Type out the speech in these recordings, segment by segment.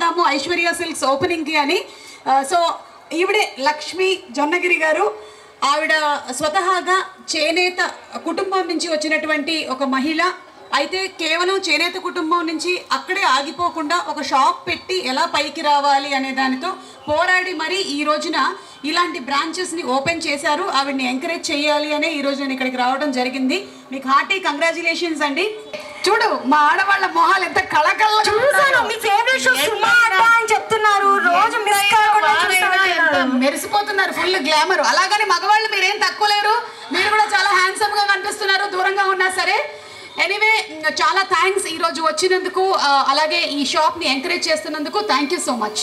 వద్దాము ఐశ్వర్య సిల్క్స్ ఓపెనింగ్కి అని. సో ఈవిడే లక్ష్మి జొన్నగిరి గారు. ఆవిడ స్వతహాగా చేనేత కుటుంబం నుంచి వచ్చినటువంటి ఒక మహిళ. అయితే కేవలం చేనేత కుటుంబం నుంచి అక్కడే ఆగిపోకుండా ఒక షాప్ పెట్టి ఎలా పైకి రావాలి అనే దానితో పోరాడి మరి ఈ రోజున ఇలాంటి బ్రాంచెస్ని ఓపెన్ చేశారు. ఆవిడని ఎంకరేజ్ చేయాలి అనే ఈరోజు నేను ఇక్కడికి రావడం జరిగింది. మీకు హార్టీ కంగ్రాచులేషన్స్ అండి. చూడు మా ఆడవాళ్ళ మొహాలు ఎంత కళకళ మెరిసిపోతున్నారు, ఫుల్ గ్లామర్. అలాగని మగవాళ్ళు మీరేం తక్కువ లేరు, మీరు కూడా చాలా హ్యాండ్సమ్ గా కనిపిస్తున్నారు దూరంగా ఉన్నా సరే. ఎనీవే చాలా థ్యాంక్స్ ఈరోజు వచ్చినందుకు, అలాగే ఈ షాప్ని ఎంకరేజ్ చేస్తున్నందుకు. Thank you so much.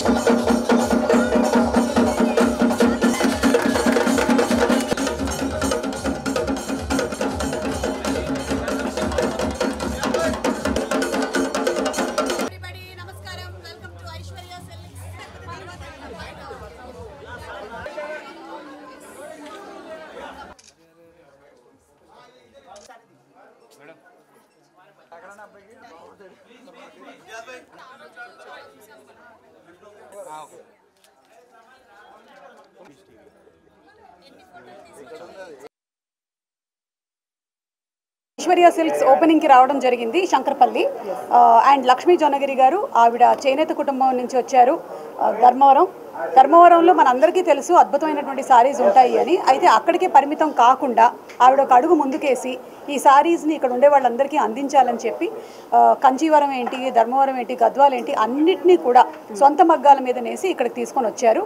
Aishwarya silks ఓపెనింగ్కి రావడం జరిగింది శంకర్పల్లి. అండ్ లక్ష్మీ జొన్నగిరి గారు, ఆవిడ చేనేత కుటుంబం నుంచి వచ్చారు. ధర్మవరంలో మనందరికీ తెలుసు అద్భుతమైనటువంటి సారీస్ ఉంటాయి అని. అయితే అక్కడికే పరిమితం కాకుండా ఆవిడ ఒక అడుగు ముందుకేసి ఈ సారీస్ని ఇక్కడ ఉండే వాళ్ళందరికీ అందించాలని చెప్పి కంచీవరం ఏంటి, ధర్మవరం ఏంటి, గద్వాల్ ఏంటి అన్నిటినీ కూడా సొంత మగ్గాల మీద నేసి ఇక్కడికి తీసుకొని వచ్చారు.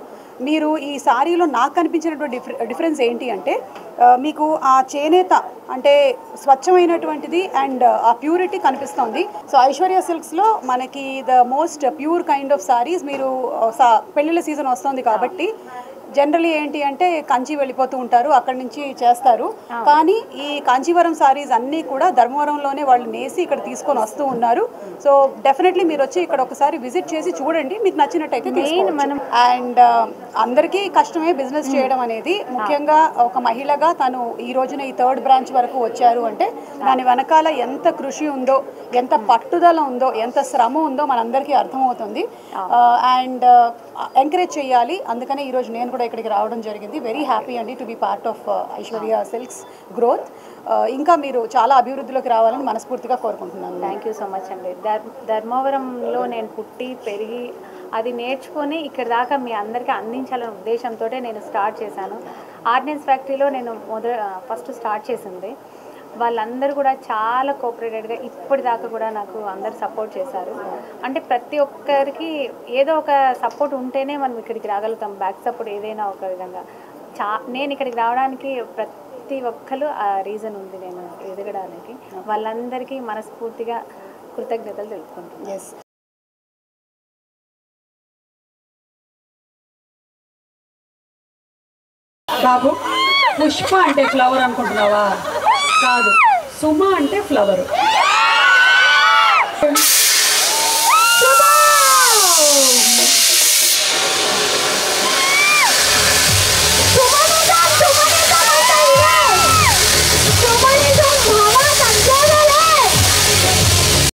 మీరు ఈ సారీలో నాకు కనిపించినటువంటి డిఫరెన్స్ ఏంటి అంటే, మీకు ఆ చేనేత అంటే స్వచ్ఛమైనటువంటిది అండ్ ఆ ప్యూరిటీ కనిపిస్తుంది. సో ఐశ్వర్య సిల్క్స్లో మనకి the most pure kind of saris. మీరు పెళ్ళిళ్ళ సీజన్ వస్తుంది కాబట్టి జనరలీ ఏంటి అంటే కంచి వెళ్ళిపోతూ ఉంటారు, అక్కడి నుంచి చేస్తారు. కానీ ఈ కాంచీవరం సారీస్ అన్నీ కూడా ధర్మవరంలోనే వాళ్ళు నేసి ఇక్కడ తీసుకొని వస్తూ ఉన్నారు. సో డెఫినెట్లీ మీరు వచ్చి ఇక్కడ ఒకసారి విజిట్ చేసి చూడండి, మీకు నచ్చినట్టయితే మనం. అండ్ అందరికీ కష్టమే బిజినెస్ చేయడం అనేది. ముఖ్యంగా ఒక మహిళగా తను ఈ రోజున ఈ 3rd బ్రాంచ్ వరకు వచ్చారు అంటే దాని వెనకాల ఎంత కృషి ఉందో, ఎంత పట్టుదల ఉందో, ఎంత శ్రమ ఉందో మనందరికీ అర్థమవుతుంది. అండ్ ఎంకరేజ్ చేయాలి. అందుకనే ఈరోజు నేను కూడా ఇక్కడికి రావడం జరిగింది. వెరీ హ్యాపీ అండి to be part of Aishwarya silks growth. ఇంకా మీరు చాలా అభివృద్ధిలోకి రావాలని మనస్ఫూర్తిగా కోరుకుంటున్నాను. థ్యాంక్ యూ సో మచ్ అండి. ధర్మవరంలో నేను పుట్టి పెరిగి అది నేర్చుకొని ఇక్కడ దాకా మీ అందరికీ అందించాలనే ఉద్దేశంతో నేను స్టార్ట్ చేశాను. ఆర్డినెన్స్ ఫ్యాక్టరీలో నేను ఫస్ట్ స్టార్ట్ చేసింది. వాళ్ళందరూ కూడా చాలా కోఆపరేటెడ్గా ఇప్పటిదాకా కూడా నాకు అందరు సపోర్ట్ చేశారు. అంటే ప్రతి ఒక్కరికి ఏదో ఒక సపోర్ట్ ఉంటేనే మనం ఇక్కడికి రాగలుగుతాం. బ్యాక్ సపోర్ట్ ఏదైనా ఒక విధంగా. నేను ఇక్కడికి రావడానికి ప్రతి ఒక్కరు ఆ రీజన్ ఉంది నేను ఎదగడానికి. వాళ్ళందరికీ మనస్ఫూర్తిగా కృతజ్ఞతలు తెలుపుకుంటున్నాను. బాబు, పుష్ప అంటే ఫ్లవర్ అనుకుంటున్నావా? కాదు, సుమ అంటే ఫ్లవర్.